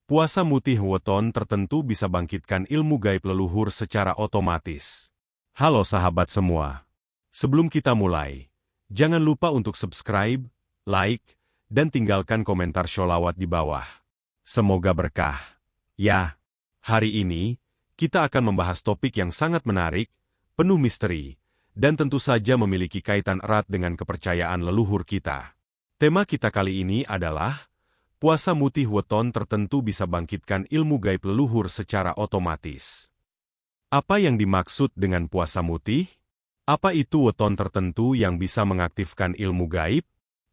Puasa mutih weton tertentu bisa bangkitkan ilmu gaib leluhur secara otomatis. Halo sahabat semua. Sebelum kita mulai, jangan lupa untuk subscribe, like, dan tinggalkan komentar sholawat di bawah. Semoga berkah. Ya, hari ini, kita akan membahas topik yang sangat menarik, penuh misteri, dan tentu saja memiliki kaitan erat dengan kepercayaan leluhur kita. Tema kita kali ini adalah puasa mutih weton tertentu bisa bangkitkan ilmu gaib leluhur secara otomatis. Apa yang dimaksud dengan puasa mutih? Apa itu weton tertentu yang bisa mengaktifkan ilmu gaib?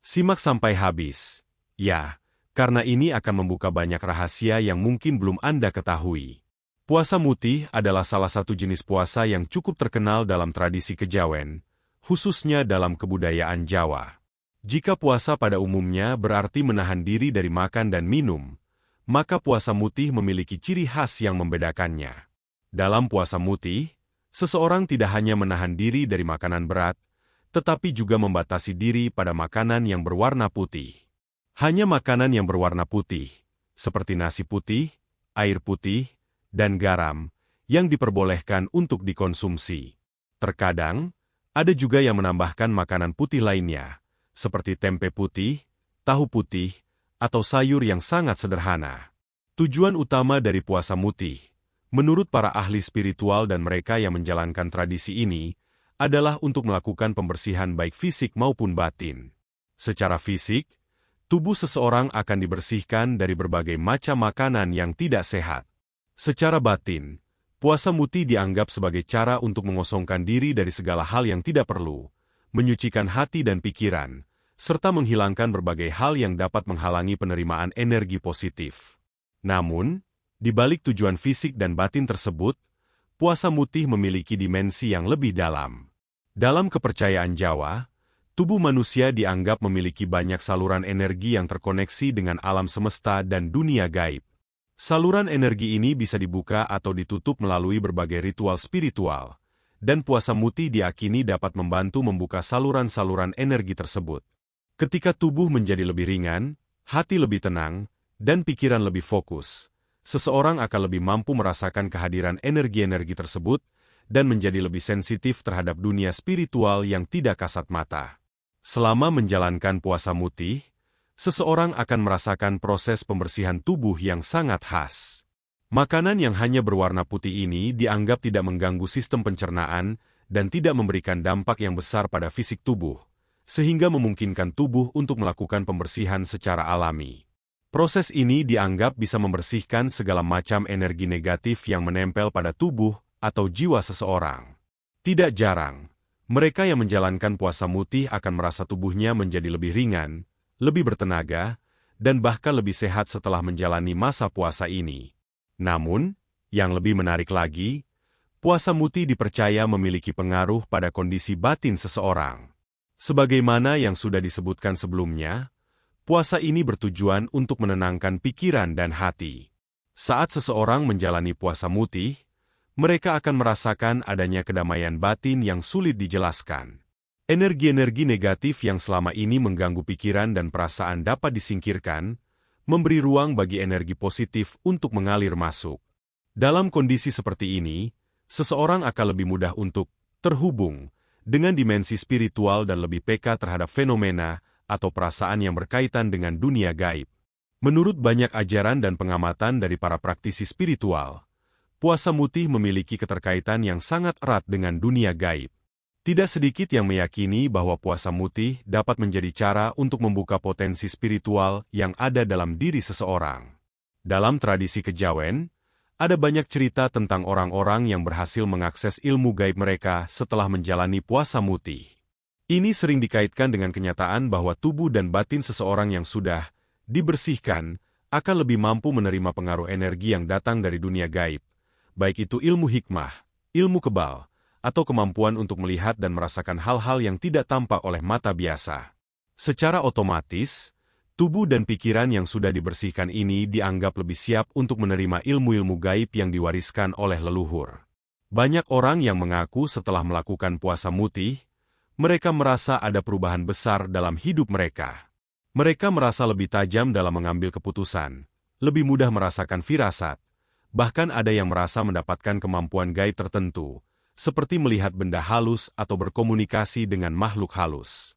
Simak sampai habis. Ya, karena ini akan membuka banyak rahasia yang mungkin belum Anda ketahui. Puasa mutih adalah salah satu jenis puasa yang cukup terkenal dalam tradisi kejawen, khususnya dalam kebudayaan Jawa. Jika puasa pada umumnya berarti menahan diri dari makan dan minum, maka puasa mutih memiliki ciri khas yang membedakannya. Dalam puasa mutih, seseorang tidak hanya menahan diri dari makanan berat, tetapi juga membatasi diri pada makanan yang berwarna putih. Hanya makanan yang berwarna putih, seperti nasi putih, air putih, dan garam, yang diperbolehkan untuk dikonsumsi. Terkadang, ada juga yang menambahkan makanan putih lainnya, seperti tempe putih, tahu putih, atau sayur yang sangat sederhana. Tujuan utama dari puasa mutih, menurut para ahli spiritual dan mereka yang menjalankan tradisi ini, adalah untuk melakukan pembersihan baik fisik maupun batin. Secara fisik, tubuh seseorang akan dibersihkan dari berbagai macam makanan yang tidak sehat. Secara batin, puasa mutih dianggap sebagai cara untuk mengosongkan diri dari segala hal yang tidak perlu, menyucikan hati dan pikiran, serta menghilangkan berbagai hal yang dapat menghalangi penerimaan energi positif. Namun, di balik tujuan fisik dan batin tersebut, puasa mutih memiliki dimensi yang lebih dalam. Dalam kepercayaan Jawa, tubuh manusia dianggap memiliki banyak saluran energi yang terkoneksi dengan alam semesta dan dunia gaib. Saluran energi ini bisa dibuka atau ditutup melalui berbagai ritual spiritual, dan puasa mutih diakini dapat membantu membuka saluran-saluran energi tersebut. Ketika tubuh menjadi lebih ringan, hati lebih tenang, dan pikiran lebih fokus, seseorang akan lebih mampu merasakan kehadiran energi-energi tersebut dan menjadi lebih sensitif terhadap dunia spiritual yang tidak kasat mata. Selama menjalankan puasa mutih, seseorang akan merasakan proses pembersihan tubuh yang sangat khas. Makanan yang hanya berwarna putih ini dianggap tidak mengganggu sistem pencernaan dan tidak memberikan dampak yang besar pada fisik tubuh, sehingga memungkinkan tubuh untuk melakukan pembersihan secara alami. Proses ini dianggap bisa membersihkan segala macam energi negatif yang menempel pada tubuh atau jiwa seseorang. Tidak jarang, mereka yang menjalankan puasa mutih akan merasa tubuhnya menjadi lebih ringan, lebih bertenaga, dan bahkan lebih sehat setelah menjalani masa puasa ini. Namun, yang lebih menarik lagi, puasa mutih dipercaya memiliki pengaruh pada kondisi batin seseorang. Sebagaimana yang sudah disebutkan sebelumnya, puasa ini bertujuan untuk menenangkan pikiran dan hati. Saat seseorang menjalani puasa mutih, mereka akan merasakan adanya kedamaian batin yang sulit dijelaskan. Energi-energi negatif yang selama ini mengganggu pikiran dan perasaan dapat disingkirkan, memberi ruang bagi energi positif untuk mengalir masuk. Dalam kondisi seperti ini, seseorang akan lebih mudah untuk terhubung dengan dimensi spiritual dan lebih peka terhadap fenomena atau perasaan yang berkaitan dengan dunia gaib. Menurut banyak ajaran dan pengamatan dari para praktisi spiritual, puasa mutih memiliki keterkaitan yang sangat erat dengan dunia gaib. Tidak sedikit yang meyakini bahwa puasa mutih dapat menjadi cara untuk membuka potensi spiritual yang ada dalam diri seseorang. Dalam tradisi kejawen, ada banyak cerita tentang orang-orang yang berhasil mengakses ilmu gaib mereka setelah menjalani puasa mutih. Ini sering dikaitkan dengan kenyataan bahwa tubuh dan batin seseorang yang sudah dibersihkan akan lebih mampu menerima pengaruh energi yang datang dari dunia gaib, baik itu ilmu hikmah, ilmu kebal, atau kemampuan untuk melihat dan merasakan hal-hal yang tidak tampak oleh mata biasa. Secara otomatis, tubuh dan pikiran yang sudah dibersihkan ini dianggap lebih siap untuk menerima ilmu-ilmu gaib yang diwariskan oleh leluhur. Banyak orang yang mengaku setelah melakukan puasa mutih, mereka merasa ada perubahan besar dalam hidup mereka. Mereka merasa lebih tajam dalam mengambil keputusan, lebih mudah merasakan firasat, bahkan ada yang merasa mendapatkan kemampuan gaib tertentu, seperti melihat benda halus atau berkomunikasi dengan makhluk halus.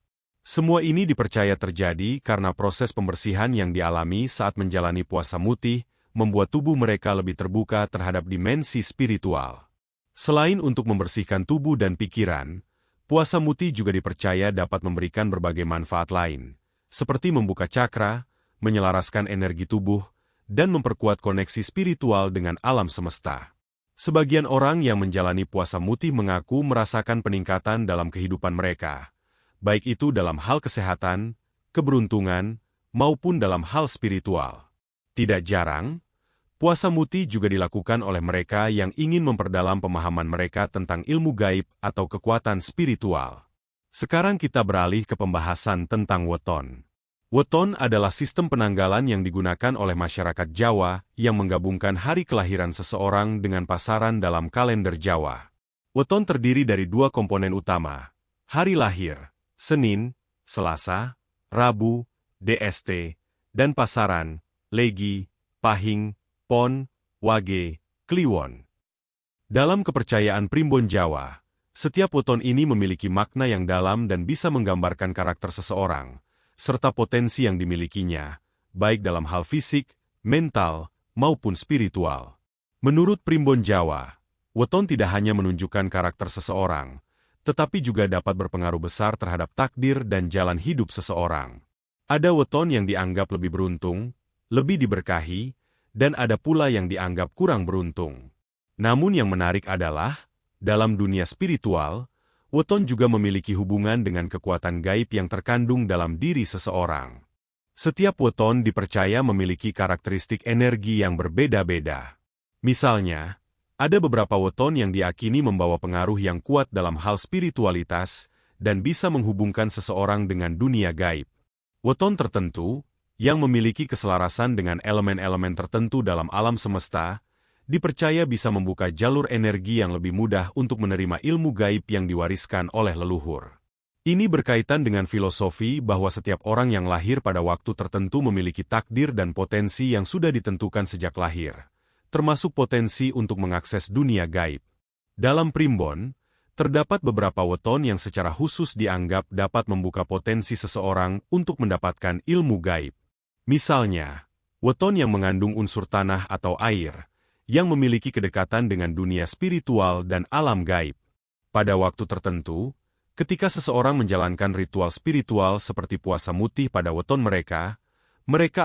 Semua ini dipercaya terjadi karena proses pembersihan yang dialami saat menjalani puasa mutih, membuat tubuh mereka lebih terbuka terhadap dimensi spiritual. Selain untuk membersihkan tubuh dan pikiran, puasa mutih juga dipercaya dapat memberikan berbagai manfaat lain, seperti membuka cakra, menyelaraskan energi tubuh, dan memperkuat koneksi spiritual dengan alam semesta. Sebagian orang yang menjalani puasa mutih mengaku merasakan peningkatan dalam kehidupan mereka, baik itu dalam hal kesehatan, keberuntungan, maupun dalam hal spiritual. Tidak jarang, puasa mutih juga dilakukan oleh mereka yang ingin memperdalam pemahaman mereka tentang ilmu gaib atau kekuatan spiritual. Sekarang kita beralih ke pembahasan tentang weton. Weton adalah sistem penanggalan yang digunakan oleh masyarakat Jawa yang menggabungkan hari kelahiran seseorang dengan pasaran dalam kalender Jawa. Weton terdiri dari dua komponen utama, hari lahir, Senin, Selasa, Rabu, DST, dan pasaran, Legi, Pahing, Pon, Wage, Kliwon. Dalam kepercayaan Primbon Jawa, setiap weton ini memiliki makna yang dalam dan bisa menggambarkan karakter seseorang, serta potensi yang dimilikinya, baik dalam hal fisik, mental, maupun spiritual. Menurut Primbon Jawa, weton tidak hanya menunjukkan karakter seseorang, tetapi juga dapat berpengaruh besar terhadap takdir dan jalan hidup seseorang. Ada weton yang dianggap lebih beruntung, lebih diberkahi, dan ada pula yang dianggap kurang beruntung. Namun yang menarik adalah, dalam dunia spiritual, weton juga memiliki hubungan dengan kekuatan gaib yang terkandung dalam diri seseorang. Setiap weton dipercaya memiliki karakteristik energi yang berbeda-beda. Misalnya, ada beberapa weton yang diyakini membawa pengaruh yang kuat dalam hal spiritualitas dan bisa menghubungkan seseorang dengan dunia gaib. Weton tertentu, yang memiliki keselarasan dengan elemen-elemen tertentu dalam alam semesta, dipercaya bisa membuka jalur energi yang lebih mudah untuk menerima ilmu gaib yang diwariskan oleh leluhur. Ini berkaitan dengan filosofi bahwa setiap orang yang lahir pada waktu tertentu memiliki takdir dan potensi yang sudah ditentukan sejak lahir, termasuk potensi untuk mengakses dunia gaib. Dalam Primbon, terdapat beberapa weton yang secara khusus dianggap dapat membuka potensi seseorang untuk mendapatkan ilmu gaib. Misalnya, weton yang mengandung unsur tanah atau air, yang memiliki kedekatan dengan dunia spiritual dan alam gaib. Pada waktu tertentu, ketika seseorang menjalankan ritual spiritual seperti puasa mutih pada weton mereka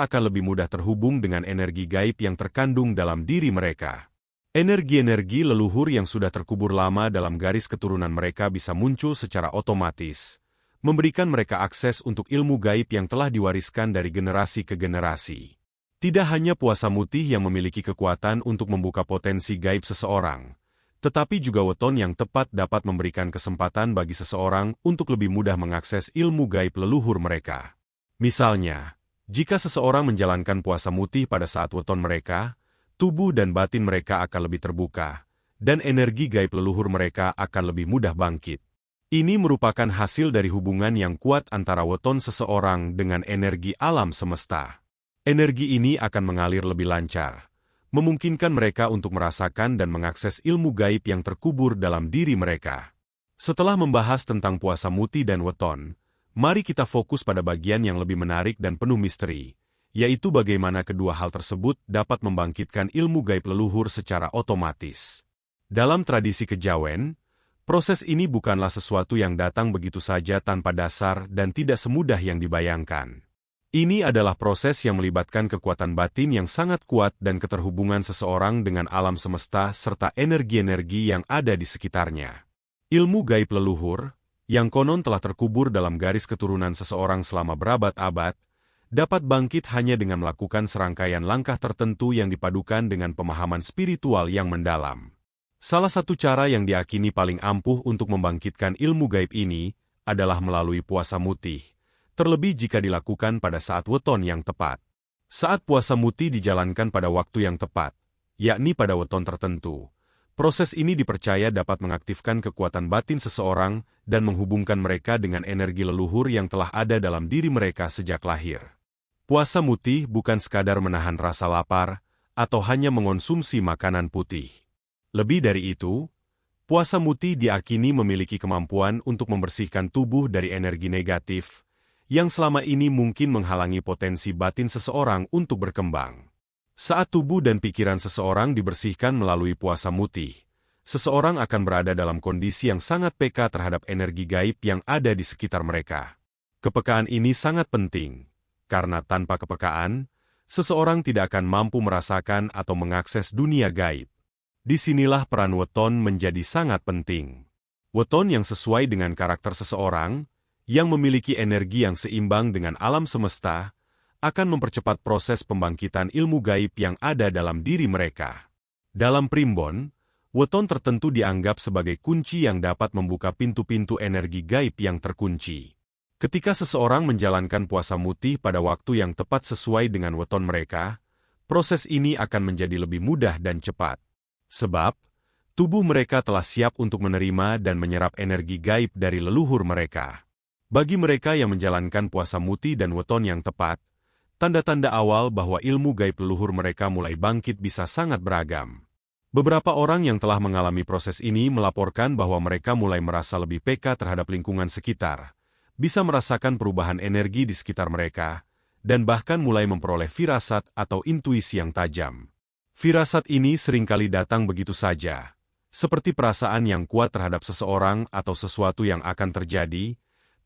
akan lebih mudah terhubung dengan energi gaib yang terkandung dalam diri mereka. Energi-energi leluhur yang sudah terkubur lama dalam garis keturunan mereka bisa muncul secara otomatis, memberikan mereka akses untuk ilmu gaib yang telah diwariskan dari generasi ke generasi. Tidak hanya puasa mutih yang memiliki kekuatan untuk membuka potensi gaib seseorang, tetapi juga weton yang tepat dapat memberikan kesempatan bagi seseorang untuk lebih mudah mengakses ilmu gaib leluhur mereka. Misalnya, jika seseorang menjalankan puasa mutih pada saat weton mereka, tubuh dan batin mereka akan lebih terbuka, dan energi gaib leluhur mereka akan lebih mudah bangkit. Ini merupakan hasil dari hubungan yang kuat antara weton seseorang dengan energi alam semesta. Energi ini akan mengalir lebih lancar, memungkinkan mereka untuk merasakan dan mengakses ilmu gaib yang terkubur dalam diri mereka. Setelah membahas tentang puasa mutih dan weton, mari kita fokus pada bagian yang lebih menarik dan penuh misteri, yaitu bagaimana kedua hal tersebut dapat membangkitkan ilmu gaib leluhur secara otomatis. Dalam tradisi kejawen, proses ini bukanlah sesuatu yang datang begitu saja tanpa dasar dan tidak semudah yang dibayangkan. Ini adalah proses yang melibatkan kekuatan batin yang sangat kuat dan keterhubungan seseorang dengan alam semesta serta energi-energi yang ada di sekitarnya. Ilmu gaib leluhur, yang konon telah terkubur dalam garis keturunan seseorang selama berabad-abad, dapat bangkit hanya dengan melakukan serangkaian langkah tertentu yang dipadukan dengan pemahaman spiritual yang mendalam. Salah satu cara yang diyakini paling ampuh untuk membangkitkan ilmu gaib ini adalah melalui puasa mutih, terlebih jika dilakukan pada saat weton yang tepat. Saat puasa mutih dijalankan pada waktu yang tepat, yakni pada weton tertentu, proses ini dipercaya dapat mengaktifkan kekuatan batin seseorang dan menghubungkan mereka dengan energi leluhur yang telah ada dalam diri mereka sejak lahir. Puasa mutih bukan sekadar menahan rasa lapar atau hanya mengonsumsi makanan putih. Lebih dari itu, puasa mutih diakini memiliki kemampuan untuk membersihkan tubuh dari energi negatif, yang selama ini mungkin menghalangi potensi batin seseorang untuk berkembang. Saat tubuh dan pikiran seseorang dibersihkan melalui puasa mutih, seseorang akan berada dalam kondisi yang sangat peka terhadap energi gaib yang ada di sekitar mereka. Kepekaan ini sangat penting, karena tanpa kepekaan, seseorang tidak akan mampu merasakan atau mengakses dunia gaib. Disinilah peran weton menjadi sangat penting. Weton yang sesuai dengan karakter seseorang, yang memiliki energi yang seimbang dengan alam semesta, akan mempercepat proses pembangkitan ilmu gaib yang ada dalam diri mereka. Dalam primbon, weton tertentu dianggap sebagai kunci yang dapat membuka pintu-pintu energi gaib yang terkunci. Ketika seseorang menjalankan puasa mutih pada waktu yang tepat sesuai dengan weton mereka, proses ini akan menjadi lebih mudah dan cepat. Sebab, tubuh mereka telah siap untuk menerima dan menyerap energi gaib dari leluhur mereka. Bagi mereka yang menjalankan puasa mutih dan weton yang tepat, tanda-tanda awal bahwa ilmu gaib leluhur mereka mulai bangkit bisa sangat beragam. Beberapa orang yang telah mengalami proses ini melaporkan bahwa mereka mulai merasa lebih peka terhadap lingkungan sekitar, bisa merasakan perubahan energi di sekitar mereka, dan bahkan mulai memperoleh firasat atau intuisi yang tajam. Firasat ini seringkali datang begitu saja, seperti perasaan yang kuat terhadap seseorang atau sesuatu yang akan terjadi,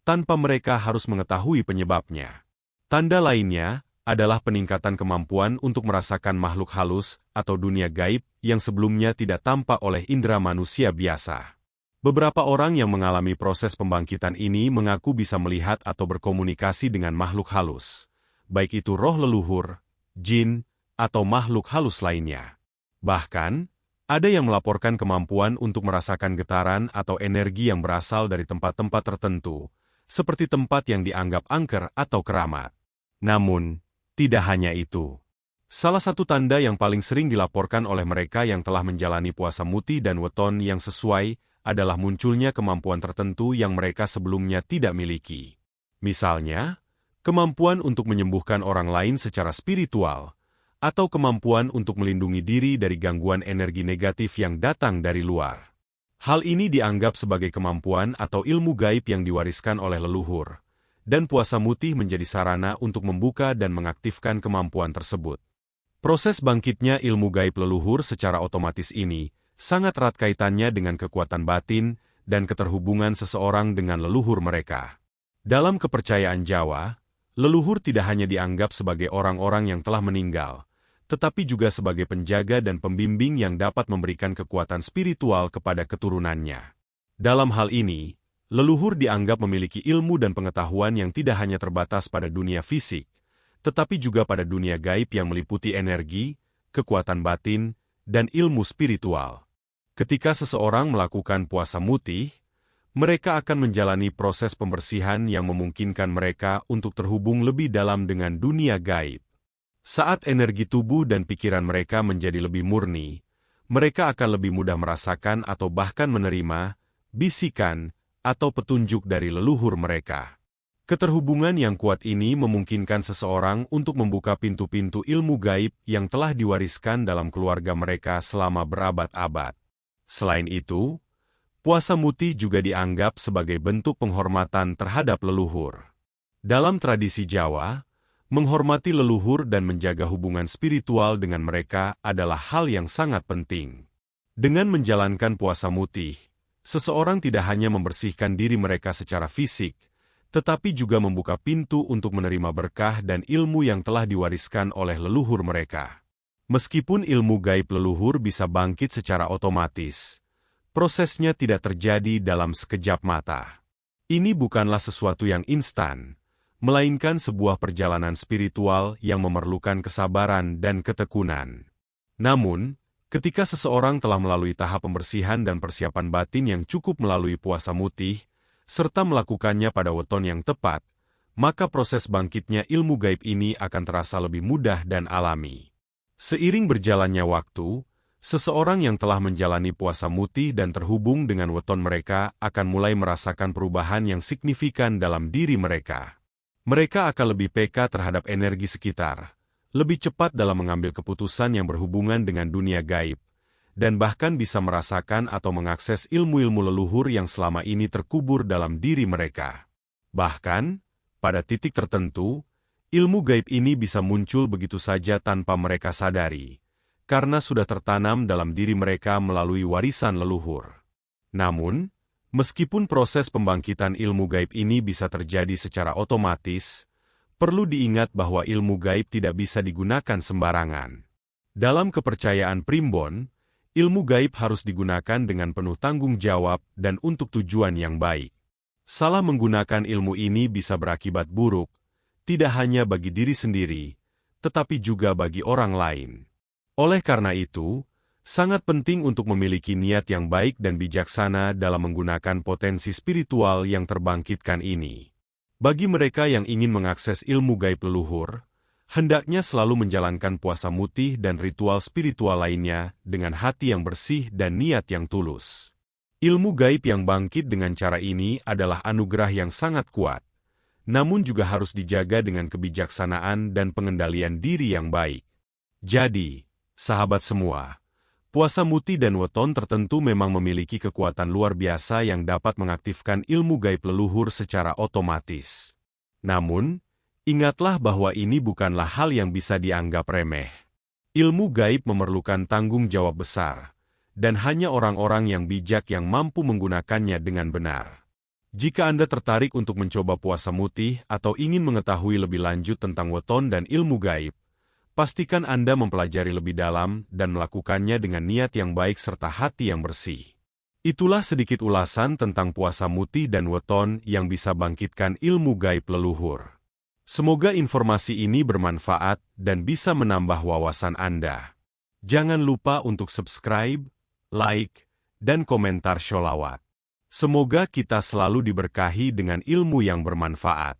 tanpa mereka harus mengetahui penyebabnya. Tanda lainnya adalah peningkatan kemampuan untuk merasakan makhluk halus atau dunia gaib yang sebelumnya tidak tampak oleh indera manusia biasa. Beberapa orang yang mengalami proses pembangkitan ini mengaku bisa melihat atau berkomunikasi dengan makhluk halus, baik itu roh leluhur, jin, atau makhluk halus lainnya. Bahkan, ada yang melaporkan kemampuan untuk merasakan getaran atau energi yang berasal dari tempat-tempat tertentu, seperti tempat yang dianggap angker atau keramat. Namun, tidak hanya itu. Salah satu tanda yang paling sering dilaporkan oleh mereka yang telah menjalani puasa mutih dan weton yang sesuai adalah munculnya kemampuan tertentu yang mereka sebelumnya tidak miliki. Misalnya, kemampuan untuk menyembuhkan orang lain secara spiritual, atau kemampuan untuk melindungi diri dari gangguan energi negatif yang datang dari luar. Hal ini dianggap sebagai kemampuan atau ilmu gaib yang diwariskan oleh leluhur, dan puasa mutih menjadi sarana untuk membuka dan mengaktifkan kemampuan tersebut. Proses bangkitnya ilmu gaib leluhur secara otomatis ini sangat erat kaitannya dengan kekuatan batin dan keterhubungan seseorang dengan leluhur mereka. Dalam kepercayaan Jawa, leluhur tidak hanya dianggap sebagai orang-orang yang telah meninggal, tetapi juga sebagai penjaga dan pembimbing yang dapat memberikan kekuatan spiritual kepada keturunannya. Dalam hal ini, leluhur dianggap memiliki ilmu dan pengetahuan yang tidak hanya terbatas pada dunia fisik, tetapi juga pada dunia gaib yang meliputi energi, kekuatan batin, dan ilmu spiritual. Ketika seseorang melakukan puasa mutih, mereka akan menjalani proses pembersihan yang memungkinkan mereka untuk terhubung lebih dalam dengan dunia gaib. Saat energi tubuh dan pikiran mereka menjadi lebih murni, mereka akan lebih mudah merasakan atau bahkan menerima bisikan atau petunjuk dari leluhur mereka. Keterhubungan yang kuat ini memungkinkan seseorang untuk membuka pintu-pintu ilmu gaib yang telah diwariskan dalam keluarga mereka selama berabad-abad. Selain itu, puasa mutih juga dianggap sebagai bentuk penghormatan terhadap leluhur. Dalam tradisi Jawa, menghormati leluhur dan menjaga hubungan spiritual dengan mereka adalah hal yang sangat penting. Dengan menjalankan puasa mutih, seseorang tidak hanya membersihkan diri mereka secara fisik, tetapi juga membuka pintu untuk menerima berkah dan ilmu yang telah diwariskan oleh leluhur mereka. Meskipun ilmu gaib leluhur bisa bangkit secara otomatis, prosesnya tidak terjadi dalam sekejap mata. Ini bukanlah sesuatu yang instan, melainkan sebuah perjalanan spiritual yang memerlukan kesabaran dan ketekunan. Namun, ketika seseorang telah melalui tahap pembersihan dan persiapan batin yang cukup melalui puasa mutih, serta melakukannya pada weton yang tepat, maka proses bangkitnya ilmu gaib ini akan terasa lebih mudah dan alami. Seiring berjalannya waktu, seseorang yang telah menjalani puasa mutih dan terhubung dengan weton mereka akan mulai merasakan perubahan yang signifikan dalam diri mereka. Mereka akan lebih peka terhadap energi sekitar, lebih cepat dalam mengambil keputusan yang berhubungan dengan dunia gaib, dan bahkan bisa merasakan atau mengakses ilmu-ilmu leluhur yang selama ini terkubur dalam diri mereka. Bahkan, pada titik tertentu, ilmu gaib ini bisa muncul begitu saja tanpa mereka sadari, karena sudah tertanam dalam diri mereka melalui warisan leluhur. Namun, meskipun proses pembangkitan ilmu gaib ini bisa terjadi secara otomatis, perlu diingat bahwa ilmu gaib tidak bisa digunakan sembarangan. Dalam kepercayaan Primbon, ilmu gaib harus digunakan dengan penuh tanggung jawab dan untuk tujuan yang baik. Salah menggunakan ilmu ini bisa berakibat buruk, tidak hanya bagi diri sendiri, tetapi juga bagi orang lain. Oleh karena itu, sangat penting untuk memiliki niat yang baik dan bijaksana dalam menggunakan potensi spiritual yang terbangkitkan ini. Bagi mereka yang ingin mengakses ilmu gaib leluhur, hendaknya selalu menjalankan puasa mutih dan ritual spiritual lainnya dengan hati yang bersih dan niat yang tulus. Ilmu gaib yang bangkit dengan cara ini adalah anugerah yang sangat kuat, namun juga harus dijaga dengan kebijaksanaan dan pengendalian diri yang baik. Jadi, sahabat semua, puasa mutih dan weton tertentu memang memiliki kekuatan luar biasa yang dapat mengaktifkan ilmu gaib leluhur secara otomatis. Namun, ingatlah bahwa ini bukanlah hal yang bisa dianggap remeh. Ilmu gaib memerlukan tanggung jawab besar, dan hanya orang-orang yang bijak yang mampu menggunakannya dengan benar. Jika Anda tertarik untuk mencoba puasa mutih atau ingin mengetahui lebih lanjut tentang weton dan ilmu gaib, pastikan Anda mempelajari lebih dalam dan melakukannya dengan niat yang baik serta hati yang bersih. Itulah sedikit ulasan tentang puasa mutih dan weton yang bisa bangkitkan ilmu gaib leluhur. Semoga informasi ini bermanfaat dan bisa menambah wawasan Anda. Jangan lupa untuk subscribe, like, dan komentar sholawat. Semoga kita selalu diberkahi dengan ilmu yang bermanfaat.